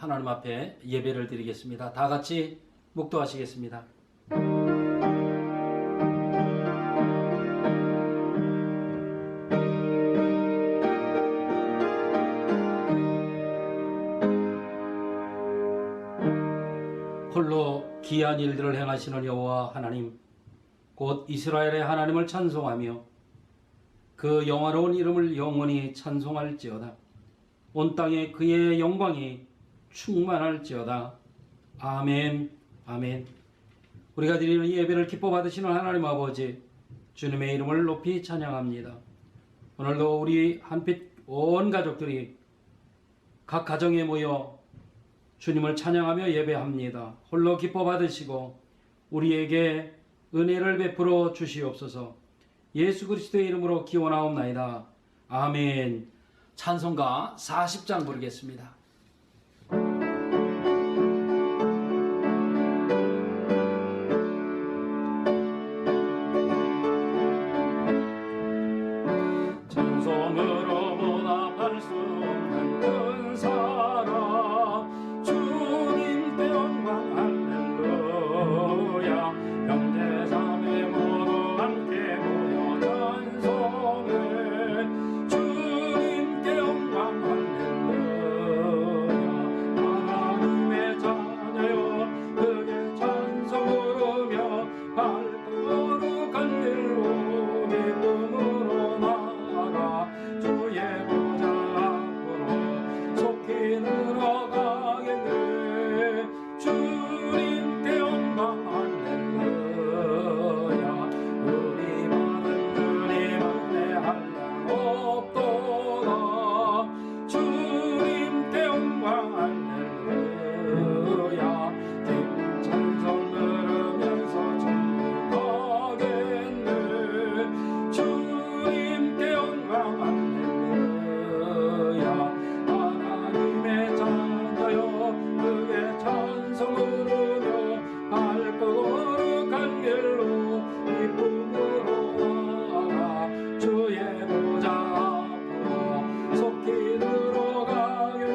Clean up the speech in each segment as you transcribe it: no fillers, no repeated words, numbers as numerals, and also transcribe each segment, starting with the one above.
하나님 앞에 예배를 드리겠습니다. 다 같이 묵도하시겠습니다. 홀로 기이한 일들을 행하시는 여호와 하나님, 곧 이스라엘의 하나님을 찬송하며 그 영화로운 이름을 영원히 찬송할지어다. 온 땅에 그의 영광이 충만할지어다. 아멘, 아멘. 우리가 드리는 이 예배를 기뻐 받으시는 하나님 아버지, 주님의 이름을 높이 찬양합니다. 오늘도 우리 한빛 온 가족들이 각 가정에 모여 주님을 찬양하며 예배합니다. 홀로 기뻐 받으시고 우리에게 은혜를 베풀어 주시옵소서. 예수 그리스도의 이름으로 기원하옵나이다. 아멘. 찬송가 40장 부르겠습니다. 찬송으로 보답할 수 없는 큰 사랑, 주님께 영광 할렐루야. 형제 자매 모두 함께 모여 찬송해. 주님께 영광 할렐루야. 하나님의 자녀여 크게 찬송 부르며 밝고 거룩한 길로 기쁨으로 나아가 주의 보좌 앞으로 속히 들어가겠네. 주님께 영광 할렐루야. 우리 받은 주님 은혜 한량 없도다. 주님께 영광 할렐루야. 기쁜 찬송 들으면서 천국 가겠네. 주님께 영광 할렐루야. 하나님의 자녀여 크게 찬송 부르며 밝고 거룩한 길로 기쁨으로 나아가 주의 보좌 앞으로 속히 들어가겠네.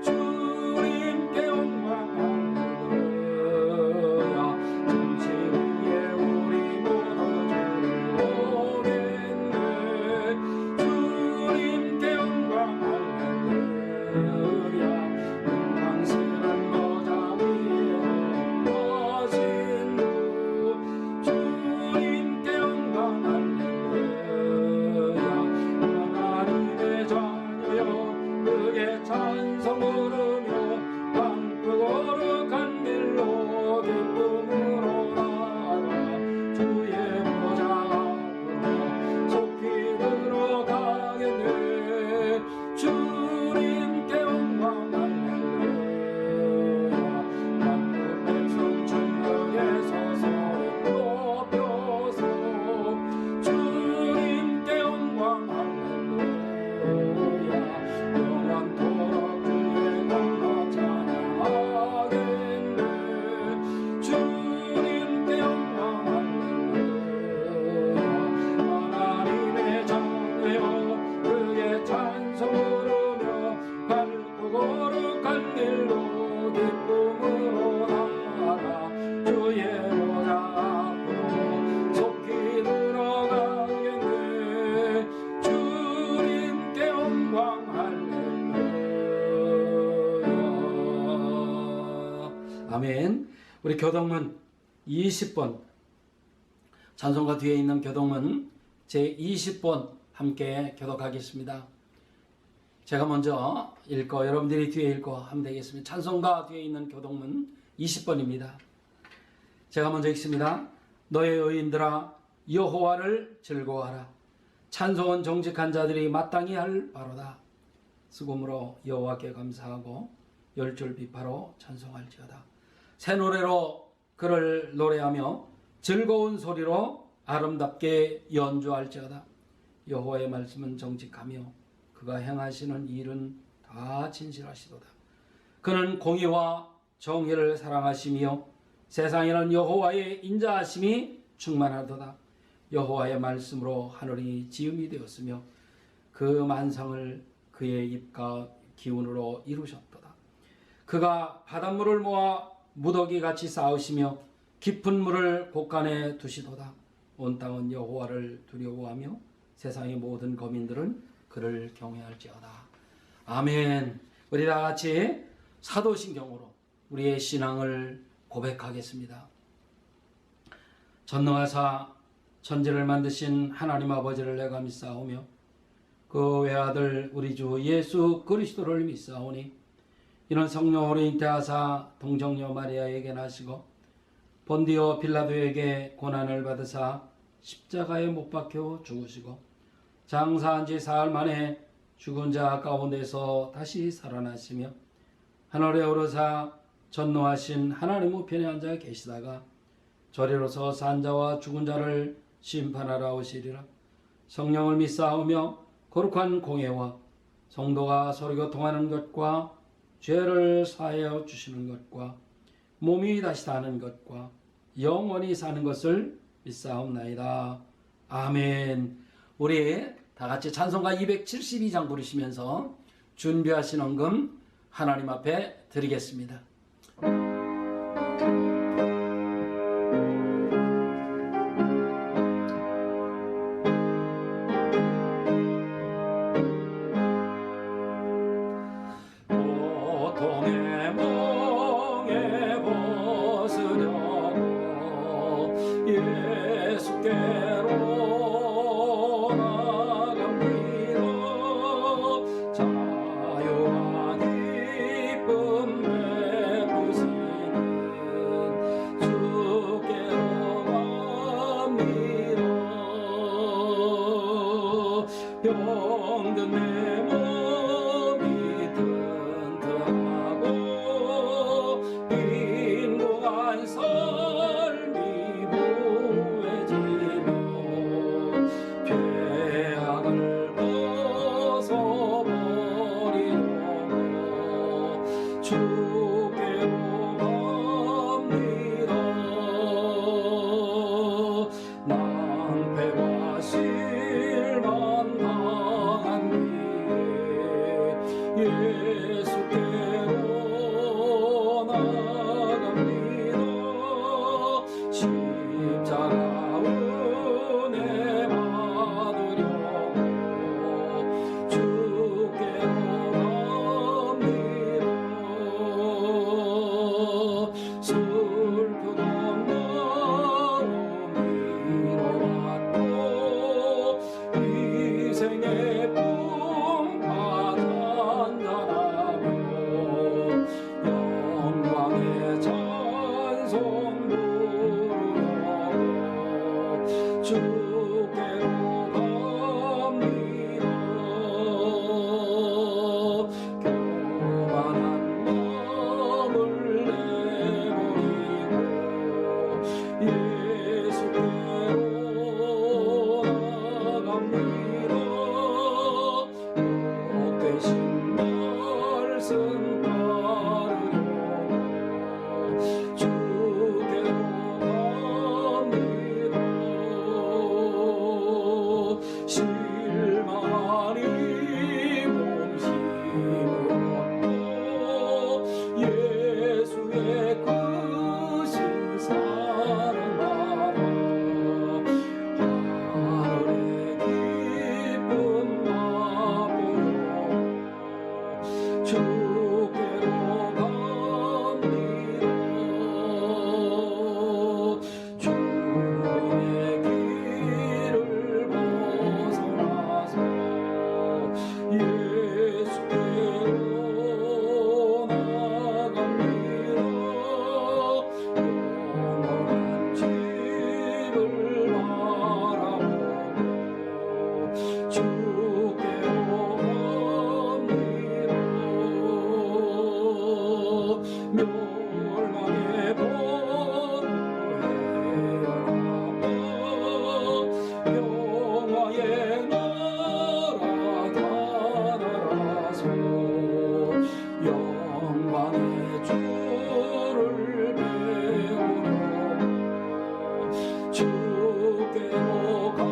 주님께 영광 할렐루야. 잠시 후에 우리 모두 주를 보겠네. 주님께 영광 할렐루야. 영광스런 보좌 위에 높으신 분, 주님께 영광 할렐루야. 하나님의 자녀여 크게 찬송 부르며 밝고 거룩한 길로 기쁨으로 나아가 주의 보좌 앞으로 속히 들어가겠네. 주님께 영광 할렐루야. 만국 백성 중앙에 서서 높여서 주님께 영광 할렐루야. 영원토록 주의 공로 찬양하겠네. 주님께 영광 할렐루야. 하나님의 자녀여 크게 찬송 부르며 밝고 거룩한 길로 기쁨으로 나아가 주의 보좌 앞으로 속히 들어가겠네. 주님께 영광 할렐루야. 아멘. 우리 교동문 20번, 찬송가 뒤에 있는 교동문 제20번 함께 교독하겠습니다. 제가 먼저 읽고 여러분들이 뒤에 읽고 하면 되겠습니다. 찬송가 뒤에 있는 교동문 20번입니다. 제가 먼저 읽습니다. 너의 의인들아 여호와를 즐거워하라. 찬송은 정직한 자들이 마땅히 할 바로다. 수금으로 여호와께 감사하고 열줄 비파로 찬송할지어다. 새 노래로 그를 노래하며 즐거운 소리로 아름답게 연주할지어다. 여호와의 말씀은 정직하며 그가 행하시는 일은 다 진실하시도다. 그는 공의와 정의를 사랑하시며 세상에는 여호와의 인자하심이 충만하도다. 여호와의 말씀으로 하늘이 지음이 되었으며 그 만상을 그의 입과 기운으로 이루셨도다. 그가 바닷물을 모아 무더기같이 쌓으시며 깊은 물을 곳간에 두시도다. 온 땅은 여호와를 두려워하며 세상의 모든 거민들은 그를 경외할지어다. 아멘. 우리 다 같이 사도신경으로 우리의 신앙을 고백하겠습니다. 전능하사 천지를 만드신 하나님 아버지를 내가 믿사오며 그 외아들 우리 주 예수 그리스도를 믿사오니 이는 성령으로 잉태하사 동정녀 마리아에게 나시고 본디오 빌라도에게 고난을 받으사 십자가에 못 박혀 죽으시고 장사한 지 사흘 만에 죽은 자 가운데서 다시 살아나시며 하늘에 오르사 전노하신 하나님 우편에 앉아 계시다가 저리로서 산 자와 죽은 자를 심판하러 오시리라. 성령을 믿사오며 거룩한 공예와 성도가 서로 교통하는 것과 죄를 사하여 주시는 것과 몸이 다시 사는 것과 영원히 사는 것을 믿사옵나이다. 아멘. 우리 다 같이 찬송가 272장 부르시면서 준비하신 헌금 하나님 앞에 드리겠습니다. 고통의 멍에 벗으려고 예수께로 나갑니다. 자유와 기쁨 베푸시는 주께로 갑니다. 병든 내 몸이 튼튼하고 빈곤한 삶이 부해지며 죄악을 벗어버리려고 주께로 갑니다. 낭패와 실망 당한 뒤에 예수께로 나갑니다. 십자가 은혜 받으려고 주께로 갑니다. 슬프던 마음 위로받고 희생의 품파 잔잔하며 영광의 찬송 부르려고 주께로 갑니다. 교만한 마음을 내버리고 예수께로 나갑니다. 복되신 말씀 따르려고 주께로 갑니다. 실망하니 몸심을 얻고 예수의 크신 사랑 받아 하늘의 기쁨 맛보려 주께로 갑니다. 주님의 길을 벗어나서 예수께로 나갑니다. 영원한 집을 바라보고 주께로 갑니다. 멸망의 번호 헤어나고 영화의 나라 가나라서 영광의 주를 배우려고 주께로 갑니다.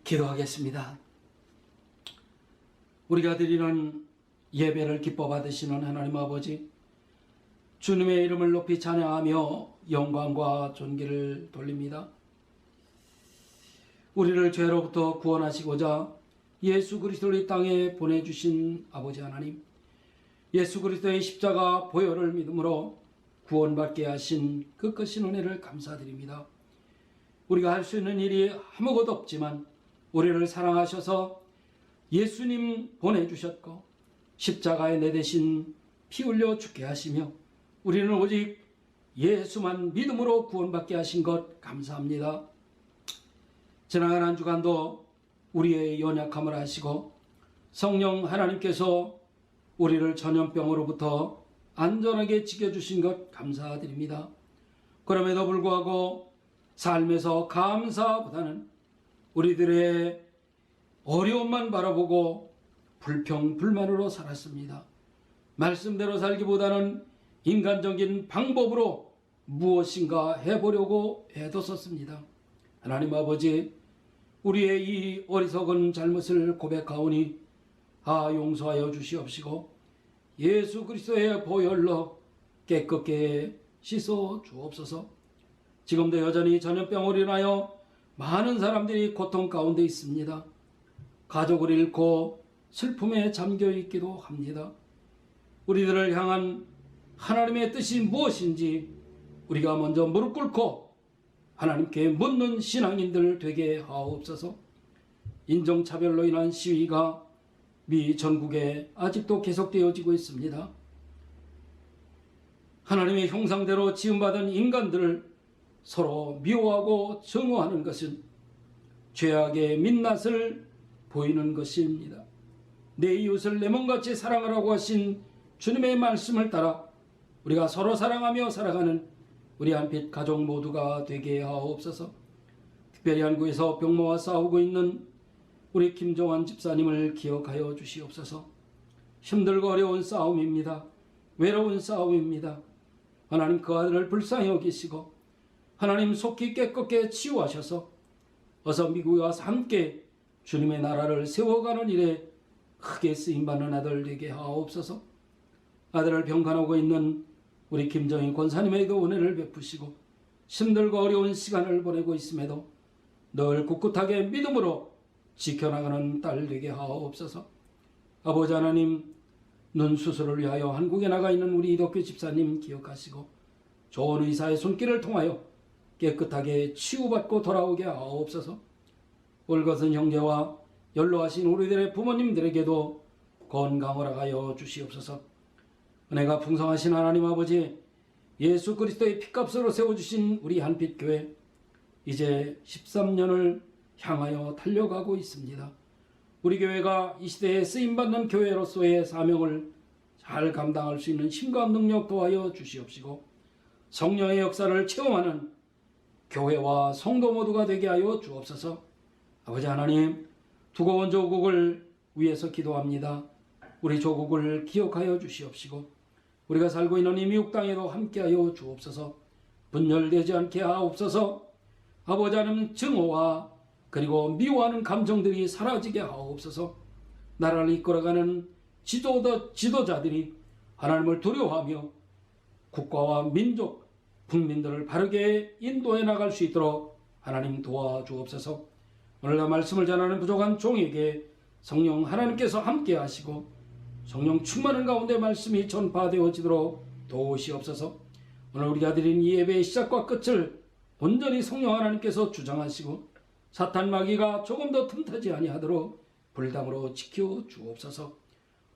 기도하겠습니다. 우리가 드리는 예배를 기뻐 받으시는 하나님 아버지, 주님의 이름을 높이 찬양하며 영광과 존귀를 돌립니다. 우리를 죄로부터 구원하시고자 예수 그리스도를 이 땅에 보내주신 아버지 하나님, 예수 그리스도의 십자가 보혈을 믿음으로 구원받게 하신 그 크신 은혜를 감사드립니다. 우리가 할 수 있는 일이 아무것도 없지만 우리를 사랑하셔서 예수님 보내주셨고 십자가에 내 대신 피 흘려 죽게 하시며 우리는 오직 예수만 믿음으로 구원받게 하신 것 감사합니다. 지나간 한 주간도 우리의 연약함을 아시고 성령 하나님께서 우리를 전염병으로부터 안전하게 지켜주신 것 감사드립니다. 그럼에도 불구하고 삶에서 감사보다는 우리들의 어려움만 바라보고 불평불만으로 살았습니다. 말씀대로 살기보다는 인간적인 방법으로 무엇인가 해보려고 애썼습니다. 하나님 아버지, 우리의 이 어리석은 잘못을 고백하오니 용서하여 주시옵시고 예수 그리스도의 보혈로 깨끗게 씻어 주옵소서. 지금도 여전히 전염병으로 인하여 많은 사람들이 고통 가운데 있습니다. 가족을 잃고 슬픔에 잠겨 있기도 합니다. 우리들을 향한 하나님의 뜻이 무엇인지 우리가 먼저 무릎 꿇고 하나님께 묻는 신앙인들 되게 하옵소서. 인종차별로 인한 시위가 미 전국에 아직도 계속되어지고 있습니다. 하나님의 형상대로 지음받은 인간들을 서로 미워하고 증오하는 것은 죄악의 민낯을 보이는 것입니다. 내 이웃을 내 몸같이 사랑하라고 하신 주님의 말씀을 따라 우리가 서로 사랑하며 살아가는 우리 한빛 가족 모두가 되게 하옵소서. 특별히 한국에서 병마와 싸우고 있는 우리 김종환 집사님을 기억하여 주시옵소서. 힘들고 어려운 싸움입니다. 외로운 싸움입니다. 하나님 그 아들을 불쌍히 여기시고 하나님 속히 깨끗게 치유하셔서 어서 미국에 와서 함께 주님의 나라를 세워가는 일에 크게 쓰임받는 아들 되게 하옵소서. 아들을 병간하고 있는 우리 김정희 권사님에게도 은혜를 베푸시고 힘들고 어려운 시간을 보내고 있음에도 늘 꿋꿋하게 믿음으로 지켜나가는 딸 되게 하옵소서. 아버지 하나님, 눈 수술을 위하여 한국에 나가 있는 우리 이덕규 집사님 기억하시고 좋은 의사의 손길을 통하여 깨끗하게 치유받고 돌아오게 하옵소서. 올것은 형제와 연로하신 우리들의 부모님들에게도 건강을 하여 주시옵소서. 은혜가 풍성하신 하나님 아버지, 예수 그리스도의 피값으로 세워주신 우리 한빛교회 이제 13년을 향하여 달려가고 있습니다. 우리 교회가 이 시대에 쓰임받는 교회로서의 사명을 잘 감당할 수 있는 힘과 능력 도하여 주시옵시고 성령의 역사를 체험하는 교회와 성도 모두가 되게 하여 주옵소서. 아버지 하나님, 두고온 조국을 위해서 기도합니다. 우리 조국을 기억하여 주시옵시고 우리가 살고 있는 이 미국 땅에도 함께하여 주옵소서. 분열되지 않게 하옵소서. 아버지 하나님, 증오와 그리고 미워하는 감정들이 사라지게 하옵소서. 나라를 이끌어가는 지도자들이 하나님을 두려워하며 국가와 민족, 국민들을 바르게 인도해 나갈 수 있도록 하나님 도와주옵소서. 오늘날 말씀을 전하는 부족한 종에게 성령 하나님께서 함께 하시고 성령 충만한 가운데 말씀이 전파되어지도록 도우시옵소서. 오늘 우리가 드린 이 예배의 시작과 끝을 온전히 성령 하나님께서 주장하시고 사탄 마귀가 조금 더 틈타지 아니하도록 불담으로 지켜 주옵소서.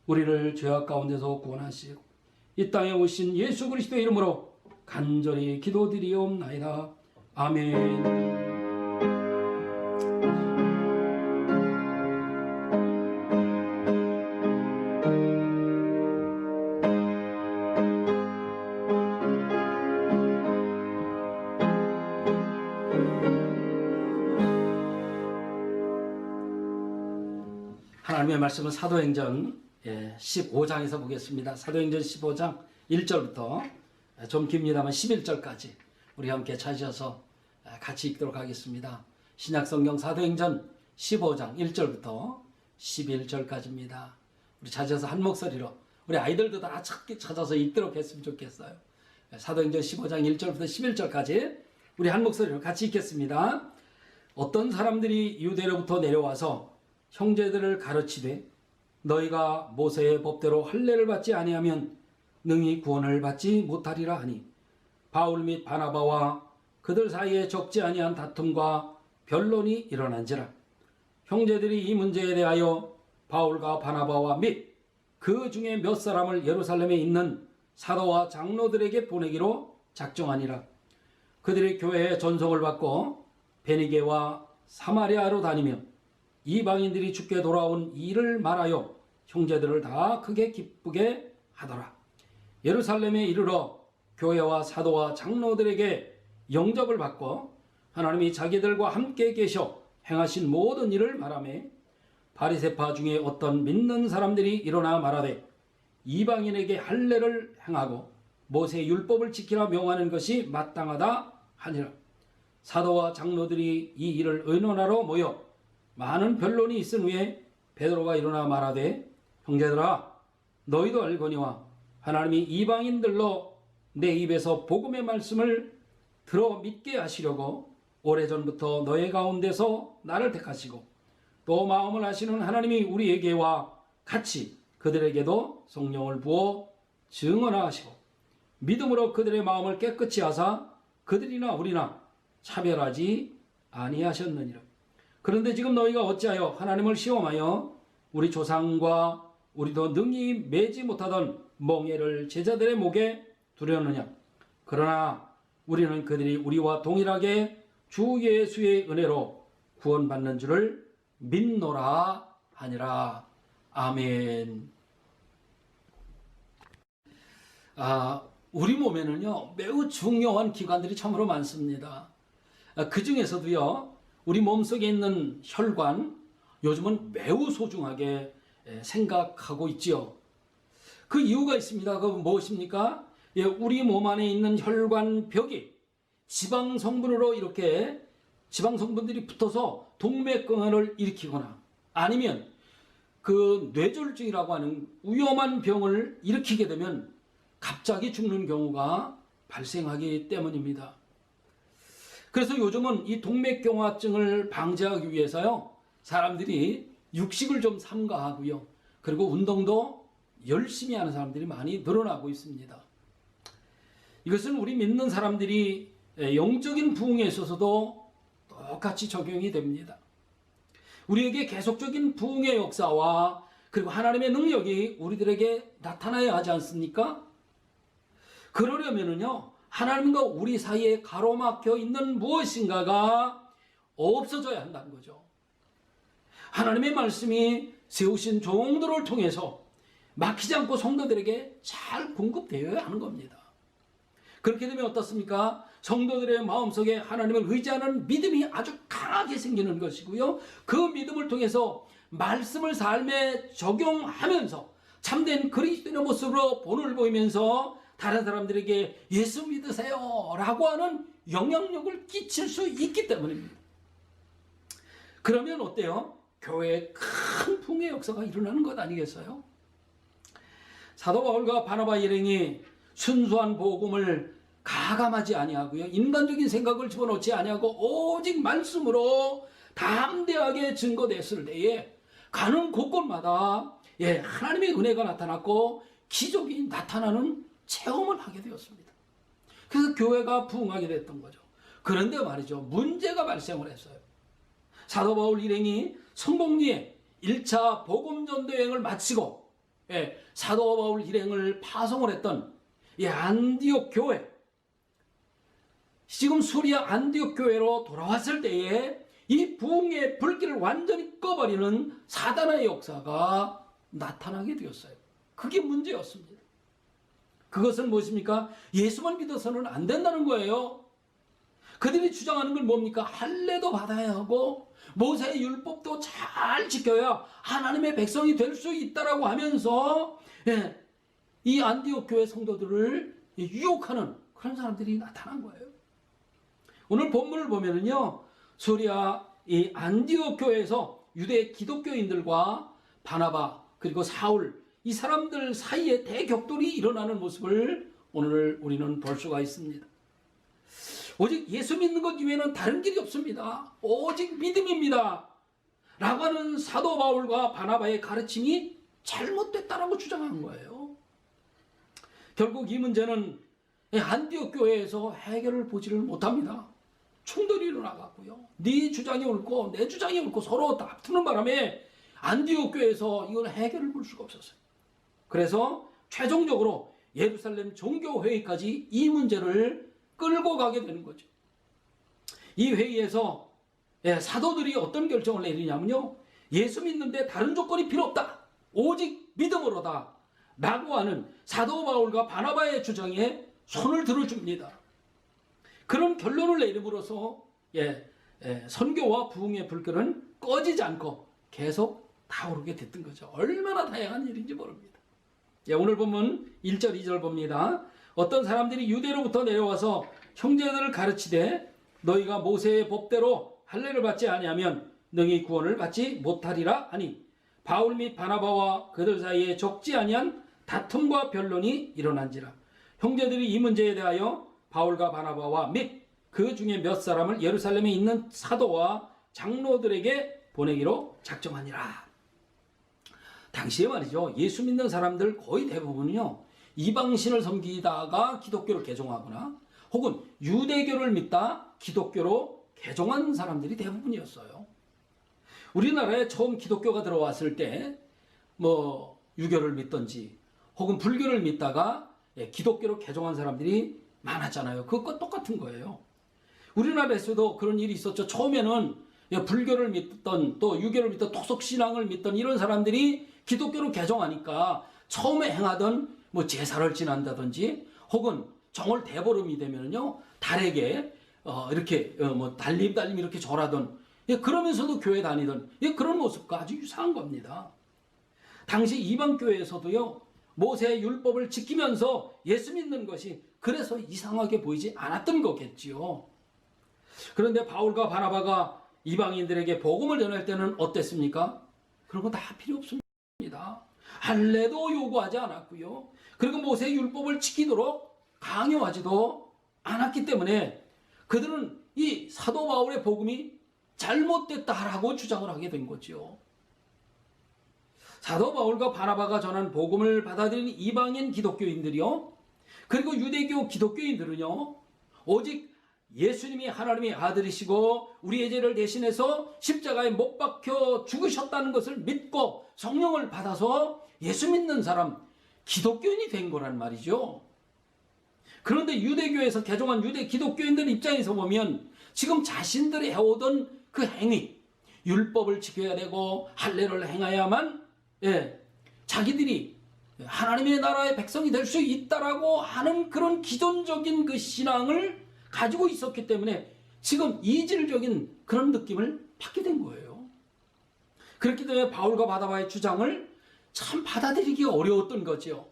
우리를 죄악 가운데서 구원하시고 이 땅에 오신 예수 그리스도의 이름으로 간절히 기도드리옵나이다. 아멘. 하나님의 말씀은 사도행전 15장에서 보겠습니다. 사도행전 15장 1절부터 좀 깁니다만 11절까지 우리 함께 찾으셔서 같이 읽도록 하겠습니다. 신약성경 사도행전 15장 1절부터 11절까지입니다. 우리 찾아서 한 목소리로 우리 아이들도 다 찾아서 읽도록 했으면 좋겠어요. 사도행전 15장 1절부터 11절까지 우리 한 목소리로 같이 읽겠습니다. 어떤 사람들이 유대로부터 내려와서 형제들을 가르치되 너희가 모세의 법대로 할례를 받지 아니하면 능히 구원을 받지 못하리라 하니 바울 및 바나바와 그들 사이에 적지 아니한 다툼과 변론이 일어난지라. 형제들이 이 문제에 대하여 바울과 바나바와 및 그 중에 몇 사람을 예루살렘에 있는 사도와 장로들에게 보내기로 작정하니라. 그들이 교회에 전송을 받고 베니게와 사마리아로 다니며 이방인들이 주께 돌아온 일을 말하여 형제들을 다 크게 기쁘게 하더라. 예루살렘에 이르러 교회와 사도와 장로들에게 영접을 받고 하나님이 자기들과 함께 계셔 행하신 모든 일을 말하며 바리새파 중에 어떤 믿는 사람들이 일어나 말하되 이방인에게 할례를 행하고 모세의 율법을 지키라 명하는 것이 마땅하다 하니라. 사도와 장로들이 이 일을 의논하러 모여 많은 변론이 있은 후에 베드로가 일어나 말하되 형제들아 너희도 알거니와 하나님이 이방인들로 내 입에서 복음의 말씀을 들어 믿게 하시려고 오래전부터 너희 가운데서 나를 택하시고 또 마음을 아시는 하나님이 우리에게와 같이 그들에게도 성령을 부어 증언하시고 믿음으로 그들의 마음을 깨끗이 하사 그들이나 우리나 차별하지 아니하셨느니라. 그런데 지금 너희가 어찌하여 하나님을 시험하여 우리 조상과 우리도 능히 매지 못하던 멍에를 제자들의 목에 두려느냐. 그러나 우리는 그들이 우리와 동일하게 주 예수의 은혜로 구원받는 줄을 믿노라 하니라. 아멘. 우리 몸에는요 매우 중요한 기관들이 참으로 많습니다. 그 중에서도요 우리 몸속에 있는 혈관 요즘은 매우 소중하게 생각하고 있지요. 그 이유가 있습니다. 그 무엇입니까? 우리 몸 안에 있는 혈관 벽이 지방 성분으로 이렇게 지방 성분들이 붙어서 동맥경화를 일으키거나 아니면 그 뇌졸중이라고 하는 위험한 병을 일으키게 되면 갑자기 죽는 경우가 발생하기 때문입니다. 그래서 요즘은 이 동맥경화증을 방지하기 위해서요 사람들이 육식을 좀 삼가하고요 그리고 운동도 열심히 하는 사람들이 많이 늘어나고 있습니다. 이것은 우리 믿는 사람들이 영적인 부흥에 있어서도 똑같이 적용이 됩니다. 우리에게 계속적인 부흥의 역사와 그리고 하나님의 능력이 우리들에게 나타나야 하지 않습니까? 그러려면은요 하나님과 우리 사이에 가로막혀 있는 무엇인가가 없어져야 한다는 거죠. 하나님의 말씀이 세우신 종들을 통해서 막히지 않고 성도들에게 잘 공급되어야 하는 겁니다. 그렇게 되면 어떻습니까? 성도들의 마음속에 하나님을 의지하는 믿음이 아주 강하게 생기는 것이고요. 그 믿음을 통해서 말씀을 삶에 적용하면서 참된 그리스도인의 모습으로 본을 보이면서 다른 사람들에게 예수 믿으세요 라고 하는 영향력을 끼칠 수 있기 때문입니다. 그러면 어때요? 교회에 큰 풍의 역사가 일어나는 것 아니겠어요? 사도 바울과 바나바 일행이 순수한 복음을 가감하지 아니하고요 인간적인 생각을 집어넣지 아니하고 오직 말씀으로 담대하게 증거됐을 때에 가는 곳곳마다 하나님의 은혜가 나타났고 기적이 나타나는 체험을 하게 되었습니다. 그래서 교회가 부흥하게 됐던 거죠. 그런데 말이죠 문제가 발생을 했어요. 사도 바울 일행이 성공리에 1차 복음전도 여행을 마치고 사도 바울 일행을 파송을 했던 이 안디옥 교회, 지금 수리아 안디옥 교회로 돌아왔을 때에 이 부흥의 불길을 완전히 꺼버리는 사단의 역사가 나타나게 되었어요. 그게 문제였습니다. 그것은 무엇입니까? 예수만 믿어서는 안 된다는 거예요. 그들이 주장하는 건 뭡니까? 할례도 받아야 하고 모세의 율법도 잘 지켜야 하나님의 백성이 될 수 있다라고 하면서 이 안디옥 교회 성도들을 유혹하는 그런 사람들이 나타난 거예요. 오늘 본문을 보면은요 수리아 이 안디옥 교회에서 유대 기독교인들과 바나바 그리고 사울, 이 사람들 사이에 대격돌이 일어나는 모습을 오늘 우리는 볼 수가 있습니다. 오직 예수 믿는 것 이외에는 다른 길이 없습니다. 오직 믿음입니다. 라고 하는 사도 바울과 바나바의 가르침이 잘못됐다라고 주장한 거예요. 결국 이 문제는 안디옥 교회에서 해결을 보지를 못합니다. 충돌이 일어나갔고요. 네 주장이 옳고 내 주장이 옳고 서로 다투는 바람에 안디옥 교회에서 이걸 해결을 볼 수가 없었어요. 그래서 최종적으로 예루살렘 종교회의까지 이 문제를 끌고 가게 되는 거죠. 이 회의에서 사도들이 어떤 결정을 내리냐면요, 예수 믿는데 다른 조건이 필요 없다, 오직 믿음으로다 라고 하는 사도 바울과 바나바의 주장에 손을 들어줍니다. 그런 결론을 내림으로써 선교와 부흥의 불길은 꺼지지 않고 계속 타오르게 됐던 거죠. 얼마나 다양한 일인지 모릅니다. 오늘 본문 1절 2절 봅니다. 어떤 사람들이 유대로부터 내려와서 형제들을 가르치되 너희가 모세의 법대로 할례를 받지 아니하면 능히 구원을 받지 못하리라 하니 바울 및 바나바와 그들 사이에 적지 아니한 다툼과 변론이 일어난지라. 형제들이 이 문제에 대하여 바울과 바나바와 및 그 중에 몇 사람을 예루살렘에 있는 사도와 장로들에게 보내기로 작정하니라. 당시에 말이죠, 예수 믿는 사람들 거의 대부분은요, 이방신을 섬기다가 기독교를 개종하거나 혹은 유대교를 믿다 기독교로 개종한 사람들이 대부분이었어요. 우리나라에 처음 기독교가 들어왔을 때 유교를 믿던지 혹은 불교를 믿다가 기독교로 개종한 사람들이 많았잖아요. 그것과 똑같은 거예요. 우리나라에서도 그런 일이 있었죠. 처음에는 불교를 믿던 또 유교를 믿던 토속신앙을 믿던 이런 사람들이 기독교로 개종하니까 처음에 행하던 제사를 지낸다든지 혹은 정월 대보름이 되면요 달에게 이렇게 달림 이렇게 절하던, 그러면서도 교회 다니던 그런 모습과 아주 유사한 겁니다. 당시 이방 교회에서도요 모세의 율법을 지키면서 예수 믿는 것이 그래서 이상하게 보이지 않았던 거겠지요. 그런데 바울과 바나바가 이방인들에게 복음을 전할 때는 어땠습니까? 그런 거 다 필요 없습니다. 할례도 요구하지 않았고요. 그리고 모세의 율법을 지키도록 강요하지도 않았기 때문에 그들은 이 사도 바울의 복음이 잘못됐다라고 주장을 하게 된 거죠. 사도 바울과 바나바가 전한 복음을 받아들인 이방인 기독교인들이요, 그리고 유대교 기독교인들은요, 오직 예수님이 하나님의 아들이시고 우리의 죄를 대신해서 십자가에 못 박혀 죽으셨다는 것을 믿고 성령을 받아서 예수 믿는 사람, 기독교인이 된 거란 말이죠. 그런데 유대교에서 개종한 유대 기독교인들 입장에서 보면 지금 자신들이 해오던 그 행위, 율법을 지켜야 되고 할례를 행해야만 자기들이 하나님의 나라의 백성이 될 수 있다라고 하는 그런 기존적인 그 신앙을 가지고 있었기 때문에 지금 이질적인 그런 느낌을 받게 된 거예요. 그렇기 때문에 바울과 바나바의 주장을 참 받아들이기 어려웠던 거죠.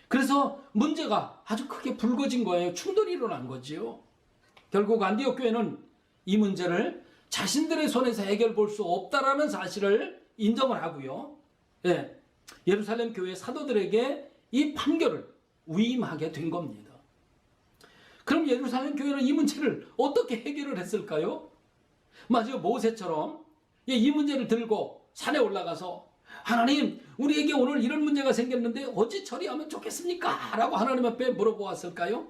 그래서 문제가 아주 크게 불거진 거예요. 충돌이 일어난 거지요. 결국 안디옥 교회는 이 문제를 자신들의 손에서 해결 볼 수 없다라는 사실을 인정을 하고요. 예루살렘 교회 사도들에게 이 판결을 위임하게 된 겁니다. 그럼 예루살렘 교회는 이 문제를 어떻게 해결을 했을까요? 마치 모세처럼 이 문제를 들고 산에 올라가서 하나님, 우리에게 오늘 이런 문제가 생겼는데 어찌 처리하면 좋겠습니까? 라고 하나님 앞에 물어보았을까요?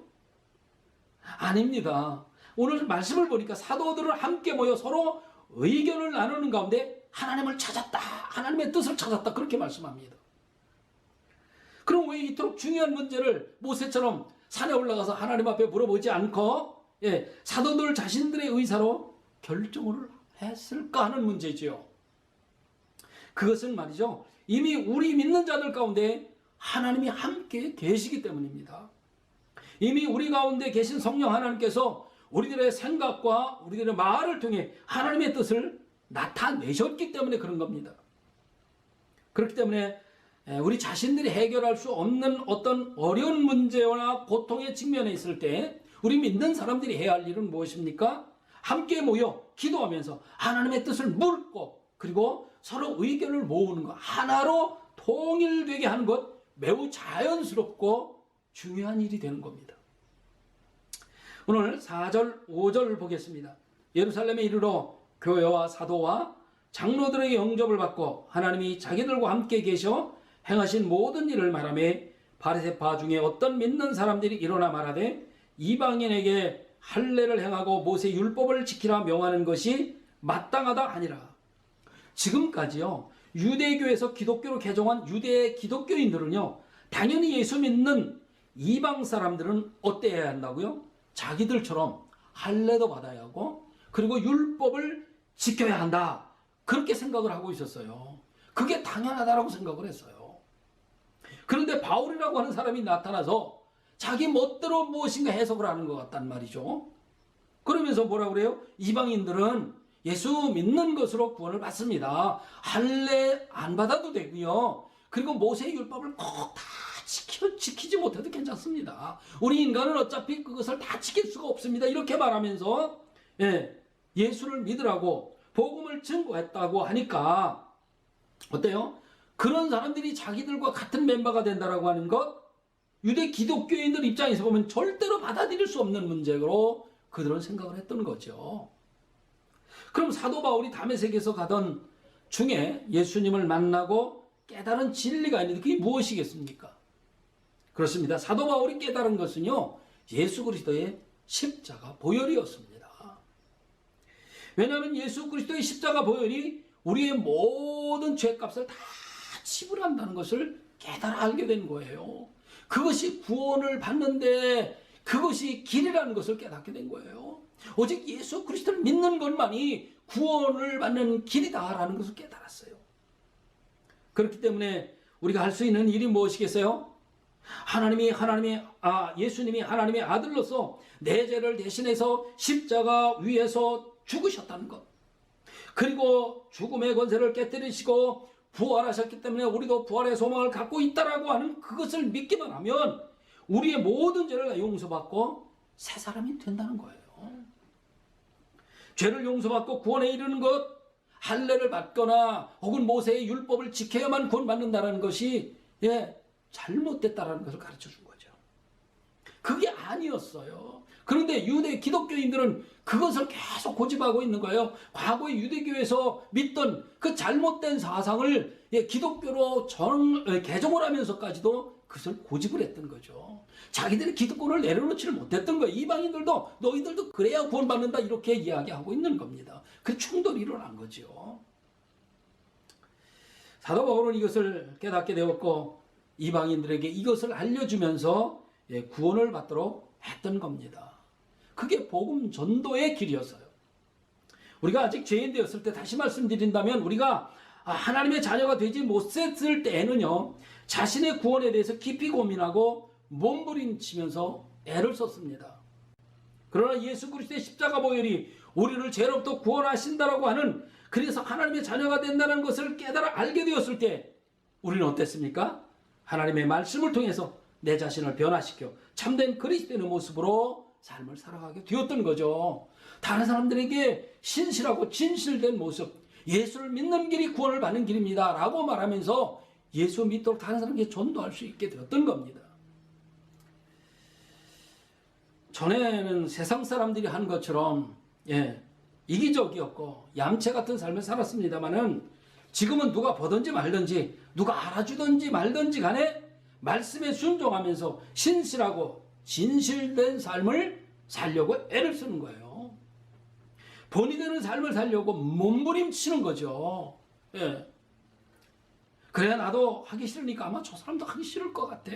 아닙니다. 오늘 말씀을 보니까 사도들은 함께 모여 서로 의견을 나누는 가운데 하나님을 찾았다, 하나님의 뜻을 찾았다, 그렇게 말씀합니다. 그럼 왜 이토록 중요한 문제를 모세처럼 산에 올라가서 하나님 앞에 물어보지 않고 사도들 자신들의 의사로 결정을 했을까 하는 문제지요. 그것은 말이죠, 이미 우리 믿는 자들 가운데 하나님이 함께 계시기 때문입니다. 이미 우리 가운데 계신 성령 하나님께서 우리들의 생각과 우리들의 말을 통해 하나님의 뜻을 나타내셨기 때문에 그런 겁니다. 그렇기 때문에 우리 자신들이 해결할 수 없는 어떤 어려운 문제나 고통의 직면에 있을 때 우리 믿는 사람들이 해야 할 일은 무엇입니까? 함께 모여 기도하면서 하나님의 뜻을 묻고 그리고 서로 의견을 모으는 것, 하나로 통일되게 하는 것, 매우 자연스럽고 중요한 일이 되는 겁니다. 오늘 4절, 5절 보겠습니다. 예루살렘에 이르러 교회와 사도와 장로들에게 영접을 받고 하나님이 자기들과 함께 계셔 행하신 모든 일을 말하며 바리새파 중에 어떤 믿는 사람들이 일어나 말하되 이방인에게 할례를 행하고 모세 율법을 지키라 명하는 것이 마땅하다 하니라. 지금까지요, 유대교에서 기독교로 개종한 유대 기독교인들은요, 당연히 예수 믿는 이방 사람들은 어때야 한다고요? 자기들처럼 할례도 받아야 하고 그리고 율법을 지켜야 한다, 그렇게 생각을 하고 있었어요. 그게 당연하다라고 생각을 했어요. 그런데 바울이라고 하는 사람이 나타나서 자기 멋대로 무엇인가 해석을 하는 것 같단 말이죠. 그러면서 뭐라고 그래요? 이방인들은 예수 믿는 것으로 구원을 받습니다. 할례 안 받아도 되고요. 그리고 모세의 율법을 꼭 다 지키지 못해도 괜찮습니다. 우리 인간은 어차피 그것을 다 지킬 수가 없습니다. 이렇게 말하면서 예수를 믿으라고 복음을 증거했다고 하니까 어때요? 그런 사람들이 자기들과 같은 멤버가 된다라고 하는 것, 유대 기독교인들 입장에서 보면 절대로 받아들일 수 없는 문제로 그들은 생각을 했던 거죠. 그럼 사도 바울이 다메섹에서 가던 중에 예수님을 만나고 깨달은 진리가 있는데 그게 무엇이겠습니까? 그렇습니다. 사도 바울이 깨달은 것은요, 예수 그리스도의 십자가 보혈이었습니다. 왜냐하면 예수 그리스도의 십자가 보혈이 우리의 모든 죄값을 다 지불한다는 것을 깨달아 알게 된 거예요. 그것이 구원을 받는데 그것이 길이라는 것을 깨닫게 된 거예요. 오직 예수 그리스도를 믿는 것만이 구원을 받는 길이다라는 것을 깨달았어요. 그렇기 때문에 우리가 할 수 있는 일이 무엇이겠어요? 예수님이 하나님의 아들로서 내 죄를 대신해서 십자가 위에서 죽으셨다는 것, 그리고 죽음의 권세를 깨뜨리시고 부활하셨기 때문에 우리도 부활의 소망을 갖고 있다라고 하는 그것을 믿기만 하면 우리의 모든 죄를 다 용서받고 새 사람이 된다는 거예요. 죄를 용서받고 구원에 이르는 것, 할례를 받거나 혹은 모세의 율법을 지켜야만 구원받는다는 것이 잘못됐다라는 것을 가르쳐 준 거죠. 그게 아니었어요. 그런데 유대 기독교인들은 그것을 계속 고집하고 있는 거예요. 과거의 유대교에서 믿던 그 잘못된 사상을 기독교로 개종을 하면서까지도 그것을 고집을 했던 거죠. 자기들이 기득권을 내려놓지를 못했던 거예요. 이방인들도 너희들도 그래야 구원받는다 이렇게 이야기하고 있는 겁니다. 그 충돌이 일어난 거죠. 사도 바울은 이것을 깨닫게 되었고 이방인들에게 이것을 알려주면서 구원을 받도록 했던 겁니다. 그게 복음 전도의 길이었어요. 우리가 아직 죄인 되었을 때 다시 말씀드린다면 우리가 하나님의 자녀가 되지 못했을 때에는요, 자신의 구원에 대해서 깊이 고민하고 몸부림치면서 애를 썼습니다. 그러나 예수 그리스도의 십자가 보혈이 우리를 죄로부터 구원하신다라고 하는, 그래서 하나님의 자녀가 된다는 것을 깨달아 알게 되었을 때 우리는 어땠습니까? 하나님의 말씀을 통해서 내 자신을 변화시켜 참된 그리스도인의 모습으로 삶을 살아가게 되었던 거죠. 다른 사람들에게 신실하고 진실된 모습, 예수를 믿는 길이 구원을 받는 길입니다 라고 말하면서 예수 믿도록 다른 사람에게 전도할 수 있게 되었던 겁니다. 전에는 세상 사람들이 한 것처럼 이기적이었고 얌체 같은 삶을 살았습니다마는 지금은 누가 보든지 말든지 누가 알아주든지 말든지 간에 말씀에 순종하면서 신실하고 진실된 삶을 살려고 애를 쓰는 거예요. 본이 되는 삶을 살려고 몸부림치는 거죠. 그래야 나도 하기 싫으니까 아마 저 사람도 하기 싫을 것 같아.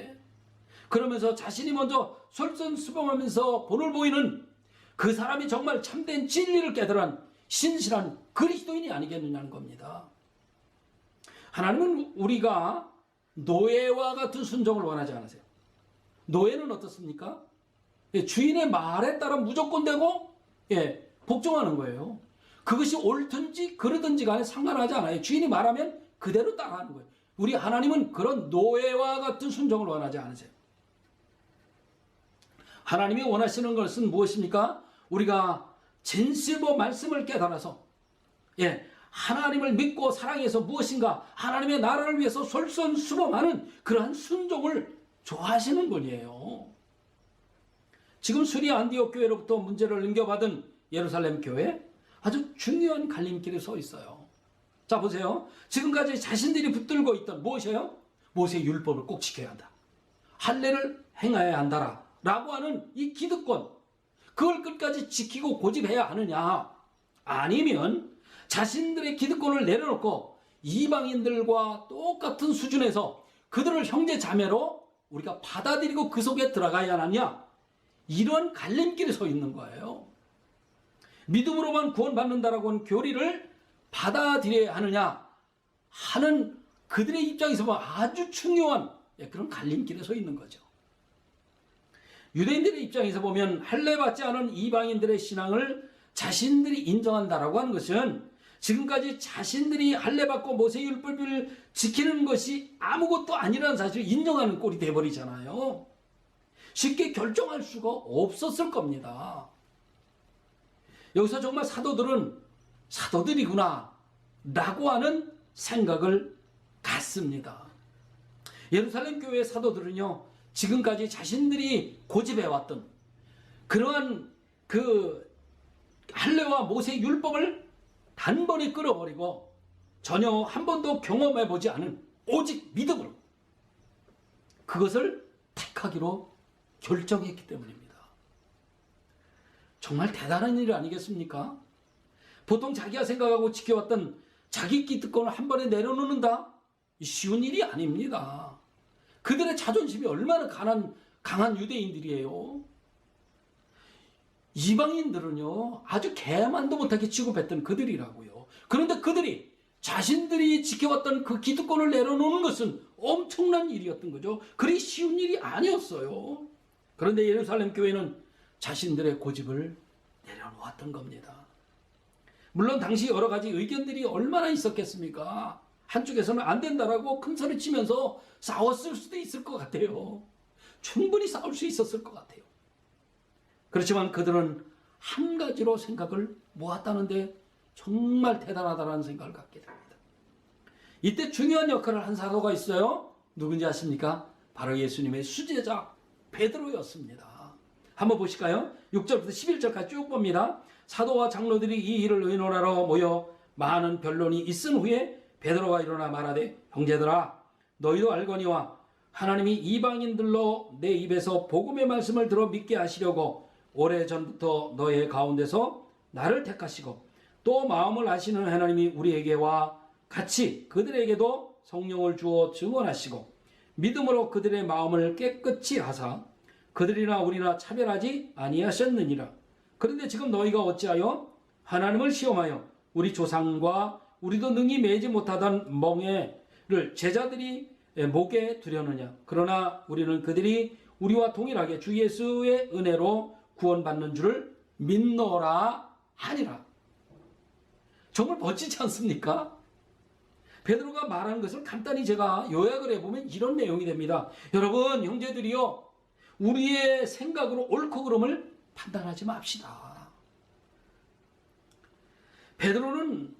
그러면서 자신이 먼저 솔선수범하면서 본을 보이는 그 사람이 정말 참된 진리를 깨달은 신실한 그리스도인이 아니겠느냐는 겁니다. 하나님은 우리가 노예와 같은 순종을 원하지 않으세요. 노예는 어떻습니까? 주인의 말에 따라 무조건 되고 복종하는 거예요. 그것이 옳든지 그르든지 간에 상관하지 않아요. 주인이 말하면 그대로 따라하는 거예요. 우리 하나님은 그런 노예와 같은 순종을 원하지 않으세요. 하나님이 원하시는 것은 무엇입니까? 우리가 진실로 말씀을 깨달아서 하나님을 믿고 사랑해서 무엇인가 하나님의 나라를 위해서 솔선수범하는 그러한 순종을 좋아하시는 분이에요. 지금 수리 안디옥 교회로부터 문제를 넘겨받은 예루살렘 교회, 아주 중요한 갈림길에 서 있어요. 자, 보세요. 지금까지 자신들이 붙들고 있던 무엇이에요? 모세의 율법을 꼭 지켜야 한다, 할례를 행해야 한다라 라고 하는 이 기득권, 그걸 끝까지 지키고 고집해야 하느냐, 아니면 자신들의 기득권을 내려놓고 이방인들과 똑같은 수준에서 그들을 형제 자매로 우리가 받아들이고 그 속에 들어가야 하느냐, 이런 갈림길에 서 있는 거예요. 믿음으로만 구원받는다라고 하는 교리를 받아들여야 하느냐 하는 그들의 입장에서 보면 아주 중요한 그런 갈림길에 서 있는 거죠. 유대인들의 입장에서 보면 할례 받지 않은 이방인들의 신앙을 자신들이 인정한다라고 하는 것은 지금까지 자신들이 할례 받고 모세 율법을 지키는 것이 아무것도 아니라는 사실을 인정하는 꼴이 돼버리잖아요. 쉽게 결정할 수가 없었을 겁니다. 여기서 정말 사도들은 사도들이구나 라고 하는 생각을 갖습니다. 예루살렘 교회의 사도들은요, 지금까지 자신들이 고집해왔던 그러한 그 할례와 모세 율법을 단번에 끌어버리고 전혀 한 번도 경험해보지 않은 오직 믿음으로 그것을 택하기로 결정했기 때문입니다. 정말 대단한 일 아니겠습니까? 보통 자기가 생각하고 지켜왔던 자기 기득권을 한 번에 내려놓는다? 쉬운 일이 아닙니다. 그들의 자존심이 얼마나 강한 유대인들이에요. 이방인들은요, 아주 개만도 못하게 취급했던 그들이라고요. 그런데 그들이 자신들이 지켜왔던 그 기득권을 내려놓는 것은 엄청난 일이었던 거죠. 그리 쉬운 일이 아니었어요. 그런데 예루살렘 교회는 자신들의 고집을 내려놓았던 겁니다. 물론 당시 여러 가지 의견들이 얼마나 있었겠습니까? 한쪽에서는 안 된다라고 큰 소리 치면서 싸웠을 수도 있을 것 같아요. 충분히 싸울 수 있었을 것 같아요. 그렇지만 그들은 한 가지로 생각을 모았다는데 정말 대단하다는 생각을 갖게 됩니다. 이때 중요한 역할을 한 사도가 있어요. 누군지 아십니까? 바로 예수님의 수제자 베드로였습니다. 한번 보실까요? 6절부터 11절까지 쭉 봅니다. 사도와 장로들이 이 일을 의논하러 모여 많은 변론이 있은 후에 베드로가 일어나 말하되, 형제들아, 너희도 알거니와 하나님이 이방인들로 내 입에서 복음의 말씀을 들어 믿게 하시려고 오래전부터 너의 가운데서 나를 택하시고 또 마음을 아시는 하나님이 우리에게와 같이 그들에게도 성령을 주어 증언하시고 믿음으로 그들의 마음을 깨끗이 하사 그들이나 우리나 차별하지 아니하셨느니라. 그런데 지금 너희가 어찌하여 하나님을 시험하여 우리 조상과 우리도 능히 매지 못하던 멍에를 제자들이 목에 두려느냐. 그러나 우리는 그들이 우리와 동일하게 주 예수의 은혜로 구원받는 줄을 믿노라 하니라. 정말 멋지지 않습니까? 베드로가 말한 것을 간단히 제가 요약을 해보면 이런 내용이 됩니다. 여러분, 형제들이요, 우리의 생각으로 옳고 그름을 판단하지 맙시다. 베드로는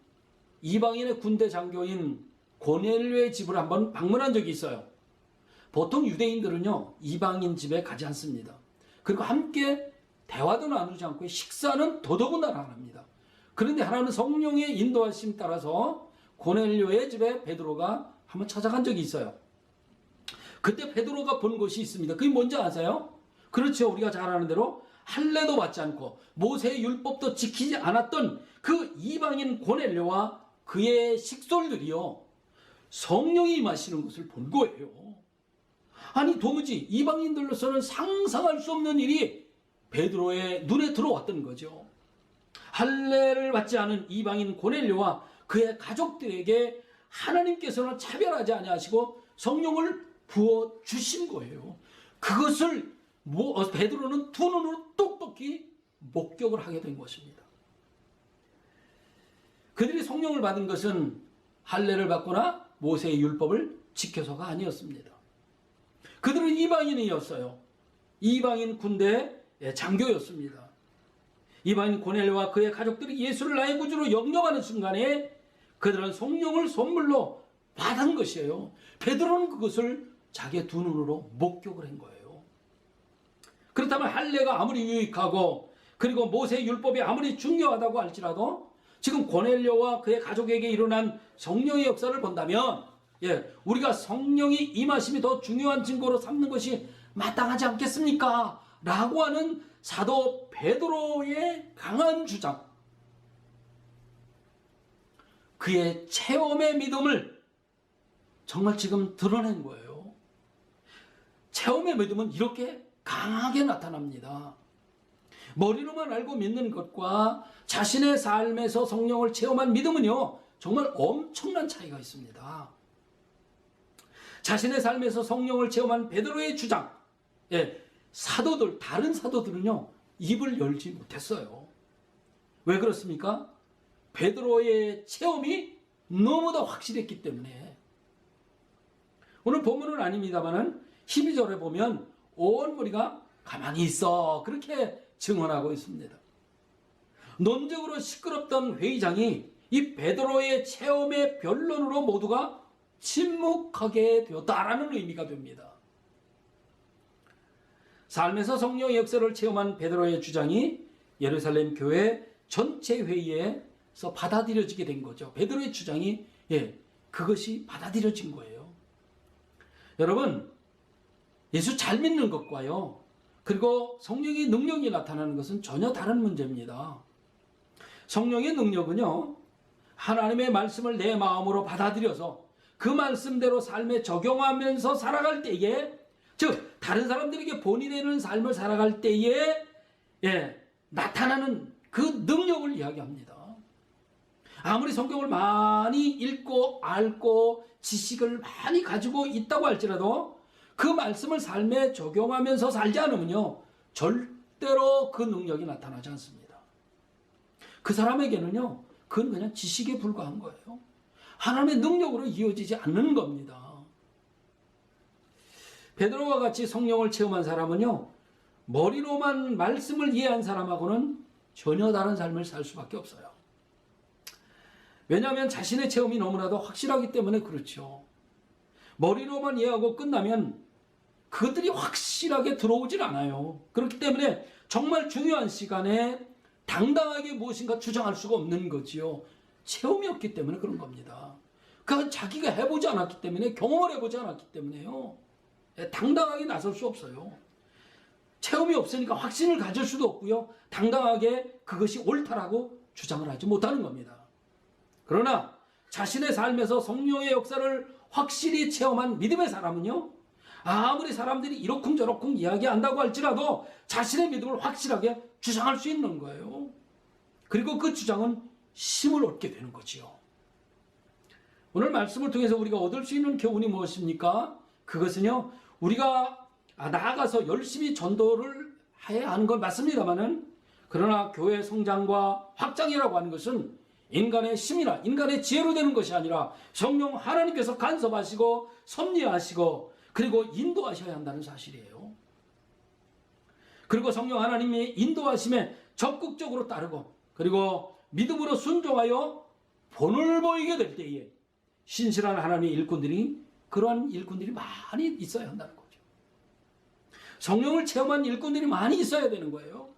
이방인의 군대 장교인 고넬료의 집을 한번 방문한 적이 있어요. 보통 유대인들은요, 이방인 집에 가지 않습니다. 그리고 함께 대화도 나누지 않고 식사는 더더군다나 안 합니다. 그런데 하나님은 성령의 인도하심 따라서 고넬료의 집에 베드로가 한번 찾아간 적이 있어요. 그때 베드로가 본 것이 있습니다. 그게 뭔지 아세요? 그렇죠. 우리가 잘 아는 대로 할례도 받지 않고 모세의 율법도 지키지 않았던 그 이방인 고넬료와 그의 식솔들이요, 성령이 임하시는 것을 본 거예요. 아니, 도무지 이방인들로서는 상상할 수 없는 일이 베드로의 눈에 들어왔던 거죠. 할례를 받지 않은 이방인 고넬료와 그의 가족들에게 하나님께서는 차별하지 아니하시고 성령을 부어 주신 거예요. 그것을 베드로는 두 눈으로 똑똑히 목격을 하게 된 것입니다. 그들이 성령을 받은 것은 할례를 받거나 모세의 율법을 지켜서가 아니었습니다. 그들은 이방인이었어요. 이방인 군대의 장교였습니다. 이방인 고넬료와 그의 가족들이 예수를 나의 구주로 영접하는 순간에 그들은 성령을 선물로 받은 것이에요. 베드로는 그것을 자기의 두 눈으로 목격을 한 거예요. 그렇다면 할례가 아무리 유익하고 그리고 모세의 율법이 아무리 중요하다고 할지라도 지금 고넬료와 그의 가족에게 일어난 성령의 역사를 본다면 우리가 성령이 임하심이 더 중요한 증거로 삼는 것이 마땅하지 않겠습니까? 라고 하는 사도 베드로의 강한 주장, 그의 체험의 믿음을 정말 지금 드러낸 거예요. 체험의 믿음은 이렇게 강하게 나타납니다. 머리로만 알고 믿는 것과 자신의 삶에서 성령을 체험한 믿음은요, 정말 엄청난 차이가 있습니다. 자신의 삶에서 성령을 체험한 베드로의 주장, 사도들, 다른 사도들은요, 입을 열지 못했어요. 왜 그렇습니까? 베드로의 체험이 너무나 확실했기 때문에. 오늘 본문은 아닙니다만은 12절에 보면 온 무리가 가만히 있어, 그렇게 증언하고 있습니다. 논적으로 시끄럽던 회의장이 이 베드로의 체험의 변론으로 모두가 침묵하게 되었다라는 의미가 됩니다. 삶에서 성령의 역사를 체험한 베드로의 주장이 예루살렘 교회 전체 회의에서 받아들여지게 된 거죠. 베드로의 주장이 그것이 받아들여진 거예요. 여러분, 예수 잘 믿는 것과요, 그리고 성령의 능력이 나타나는 것은 전혀 다른 문제입니다. 성령의 능력은요, 하나님의 말씀을 내 마음으로 받아들여서 그 말씀대로 삶에 적용하면서 살아갈 때에, 즉 다른 사람들에게 본이 되는 삶을 살아갈 때에 나타나는 그 능력을 이야기합니다. 아무리 성경을 많이 읽고 알고 지식을 많이 가지고 있다고 할지라도 그 말씀을 삶에 적용하면서 살지 않으면요, 절대로 그 능력이 나타나지 않습니다. 그 사람에게는요, 그건 그냥 지식에 불과한 거예요. 하나님의 능력으로 이어지지 않는 겁니다. 베드로와 같이 성령을 체험한 사람은요, 머리로만 말씀을 이해한 사람하고는 전혀 다른 삶을 살 수밖에 없어요. 왜냐하면 자신의 체험이 너무나도 확실하기 때문에 그렇죠. 머리로만 이해하고 끝나면 그것들이 확실하게 들어오질 않아요. 그렇기 때문에 정말 중요한 시간에 당당하게 무엇인가 주장할 수가 없는 거지요. 체험이 없기 때문에 그런 겁니다. 그건 자기가 해보지 않았기 때문에, 경험을 해보지 않았기 때문에요, 당당하게 나설 수 없어요. 체험이 없으니까 확신을 가질 수도 없고요, 당당하게 그것이 옳다라고 주장을 하지 못하는 겁니다. 그러나 자신의 삶에서 성령의 역사를 확실히 체험한 믿음의 사람은요, 아무리 사람들이 이러쿵저러쿵 이야기한다고 할지라도 자신의 믿음을 확실하게 주장할 수 있는 거예요. 그리고 그 주장은 힘을 얻게 되는 거지요. 오늘 말씀을 통해서 우리가 얻을 수 있는 교훈이 무엇입니까? 그것은요, 우리가 나아가서 열심히 전도를 해야 하는 건 맞습니다만은, 그러나 교회 성장과 확장이라고 하는 것은 인간의 힘이나 인간의 지혜로 되는 것이 아니라 성령 하나님께서 간섭하시고 섭리하시고 그리고 인도하셔야 한다는 사실이에요. 그리고 성령 하나님이 인도하심에 적극적으로 따르고 그리고 믿음으로 순종하여 본을 보이게 될 때에 신실한 하나님의 일꾼들이, 그러한 일꾼들이 많이 있어야 한다는 거죠. 성령을 체험한 일꾼들이 많이 있어야 되는 거예요.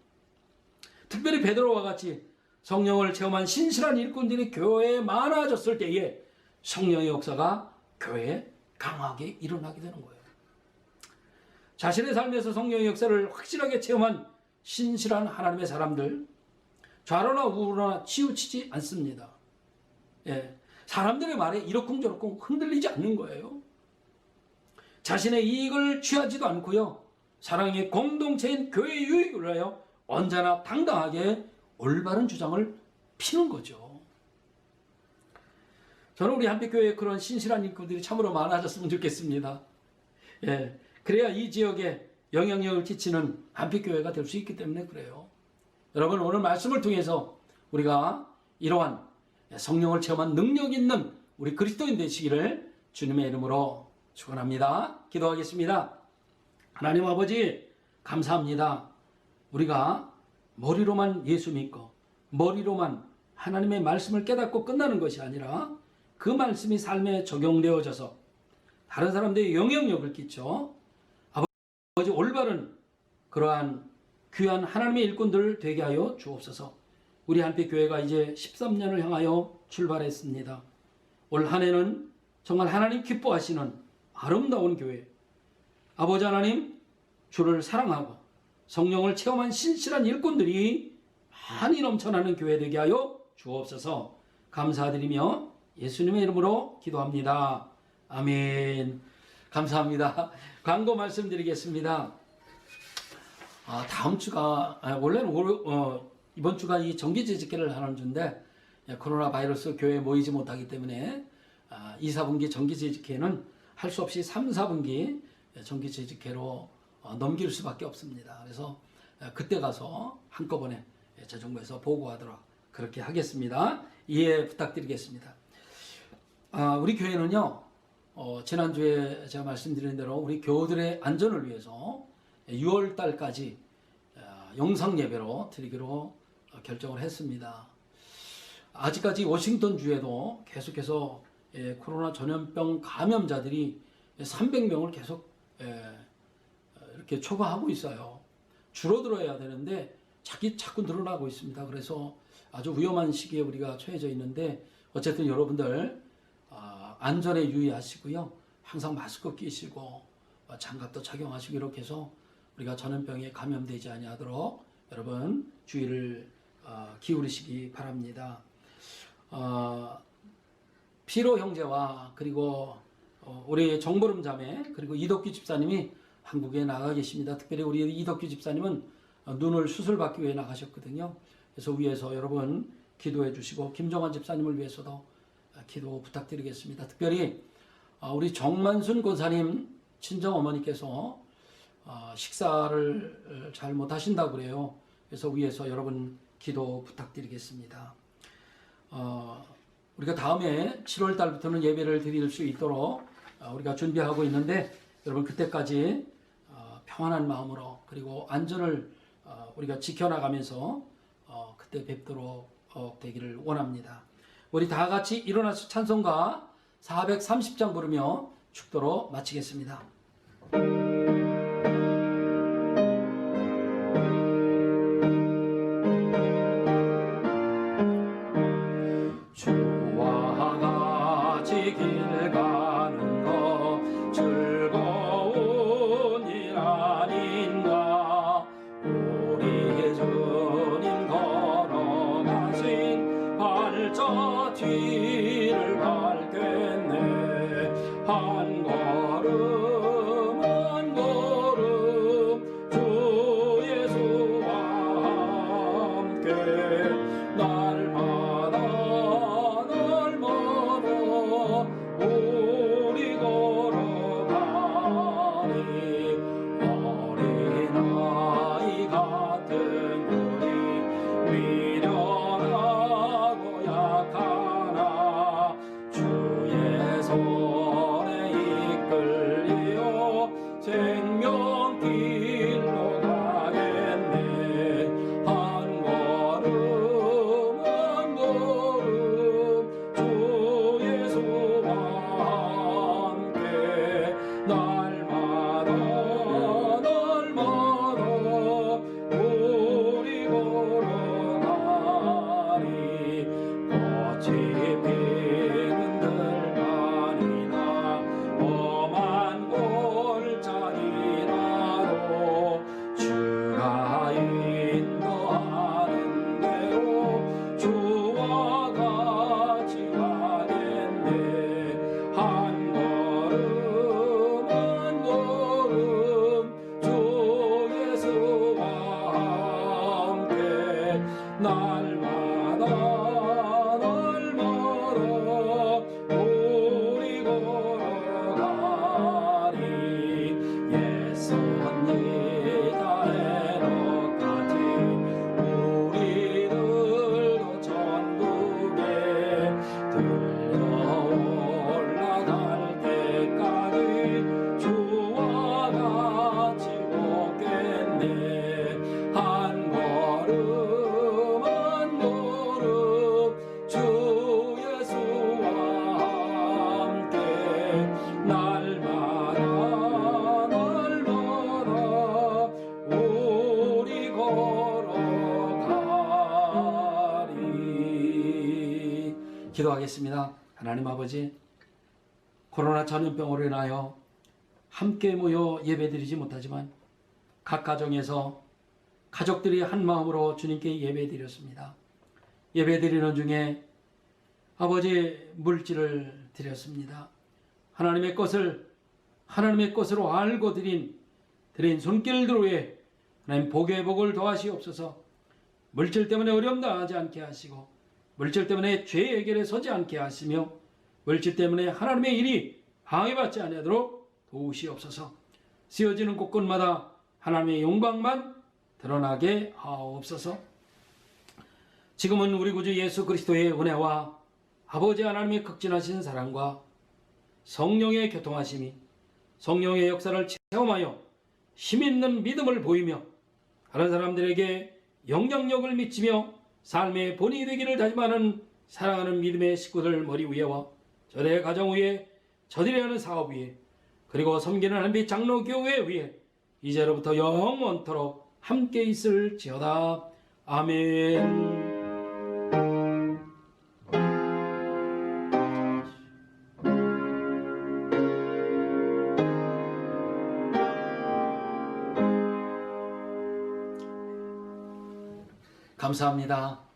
특별히 베드로와 같이 성령을 체험한 신실한 일꾼들이 교회에 많아졌을 때에 성령의 역사가 교회에 강하게 일어나게 되는 거예요. 자신의 삶에서 성령의 역사를 확실하게 체험한 신실한 하나님의 사람들, 좌로나 우로나 치우치지 않습니다. 사람들의 말에 이러쿵저러쿵 흔들리지 않는 거예요. 자신의 이익을 취하지도 않고요, 사랑의 공동체인 교회의 유익을 위하여 언제나 당당하게 올바른 주장을 피는 거죠. 저는 우리 한빛교회에 그런 신실한 일꾼들이 참으로 많아졌으면 좋겠습니다. 그래야 이 지역에 영향력을 끼치는 한빛교회가 될 수 있기 때문에 그래요. 여러분, 오늘 말씀을 통해서 우리가 이러한 성령을 체험한 능력 있는 우리 그리스도인 되시기를 주님의 이름으로 축원합니다. 기도하겠습니다. 하나님 아버지, 감사합니다. 우리가 머리로만 예수 믿고 머리로만 하나님의 말씀을 깨닫고 끝나는 것이 아니라 그 말씀이 삶에 적용되어져서 다른 사람들의 영향력을 끼쳐 아버지 올바른 그러한 귀한 하나님의 일꾼들 되게 하여 주옵소서. 우리 한빛교회가 이제 13년을 향하여 출발했습니다. 올 한 해는 정말 하나님 기뻐하시는 아름다운 교회, 아버지 하나님 주를 사랑하고 성령을 체험한 신실한 일꾼들이 많이 넘쳐나는 교회 되게 하여 주옵소서. 감사드리며 예수님의 이름으로 기도합니다. 아멘. 감사합니다. 광고 말씀드리겠습니다. 다음 주가 원래는 이번 주가 이 정기제직회를 하는 주인데 코로나 바이러스 교회에 모이지 못하기 때문에 2, 4분기 정기제직회는 할 수 없이 3, 4분기 정기제직회로 넘길 수밖에 없습니다. 그래서 그때 가서 한꺼번에 재정부에서 보고하도록 그렇게 하겠습니다. 이해 부탁드리겠습니다. 우리 교회는요, 지난주에 제가 말씀드린 대로 우리 교우들의 안전을 위해서 6월 달까지 영상 예배로 드리기로 결정을 했습니다. 아직까지 워싱턴주에도 계속해서 코로나 전염병 감염자들이 300명을 계속 이렇게 초과하고 있어요. 줄어들어야 되는데 자꾸 늘어나고 있습니다. 그래서 아주 위험한 시기에 우리가 처해져 있는데 어쨌든 여러분들 안전에 유의하시고요. 항상 마스크 끼시고 장갑도 착용하시고 이렇게 해서 우리가 전염병에 감염되지 아니하도록 여러분 주의를 기울이시기 바랍니다. 피로 형제와 그리고 우리 정보름 자매 그리고 이덕규 집사님이 한국에 나가 계십니다. 특별히 우리 이덕규 집사님은 눈을 수술받기 위해 나가셨거든요. 그래서 위에서 여러분 기도해 주시고 김정환 집사님을 위해서도 기도 부탁드리겠습니다. 특별히 우리 정만순 권사님 친정 어머니께서 식사를 잘 못하신다고 그래요. 그래서 위에서 여러분 기도 부탁드리겠습니다. 우리가 다음에 7월 달부터는 예배를 드릴 수 있도록 우리가 준비하고 있는데 여러분 그때까지 평안한 마음으로 그리고 안전을 우리가 지켜나가면서 그때 뵙도록 되기를 원합니다. 우리 다 같이 일어나서 찬송가 430장 부르며 축도로 마치겠습니다. 주와 같이 길 가는 거 즐거운 일 아닌가. 우리 주님 걸어가신 발자 뒤를 밟겠네. 한 걸음 한 걸음 주 예수와 함께 날마다 우리 걸어가니 어린아이 같은 우리 미련하고 약하나 주의 손에 이끌리어 생명길로 가겠네. 한 걸음 한 걸음 주 예수와 함께 날마다 우리 걸어가니 꽃이 피는 들판이나 험한 골짜기라도 주가 인도하는 대로 주와 같이 가겠네. 한 걸음 한 기도하겠습니다. 하나님 아버지, 코로나 전염병으로 인하여 함께 모여 예배드리지 못하지만 각 가정에서 가족들이 한 마음으로 주님께 예배드렸습니다. 예배드리는 중에 아버지 물질을 드렸습니다. 하나님의 것으로 알고 드린 손길들로에 하나님 복의 복을 더하시옵소서. 물질 때문에 어려움 당하지 않게 하시고 물질 때문에 죄 해결에 서지 않게 하시며 물질 때문에 하나님의 일이 방해받지 아니하도록 도우시옵소서. 쓰여지는 곳곳마다 하나님의 영광만 드러나게 하옵소서. 지금은 우리 구주 예수 그리스도의 은혜와 아버지 하나님의 극진하신 사랑과 성령의 교통하심이 성령의 역사를 체험하여 힘있는 믿음을 보이며 다른 사람들에게 영향력을 미치며 삶의 본이 되기를 다짐하는 사랑하는 믿음의 식구들 머리 위에와 저의 가정 위에 저들이 하는 사업 위에 그리고 섬기는 한빛 장로교회 위에 이제로부터 영원토록 함께 있을지어다. 아멘. 감사합니다.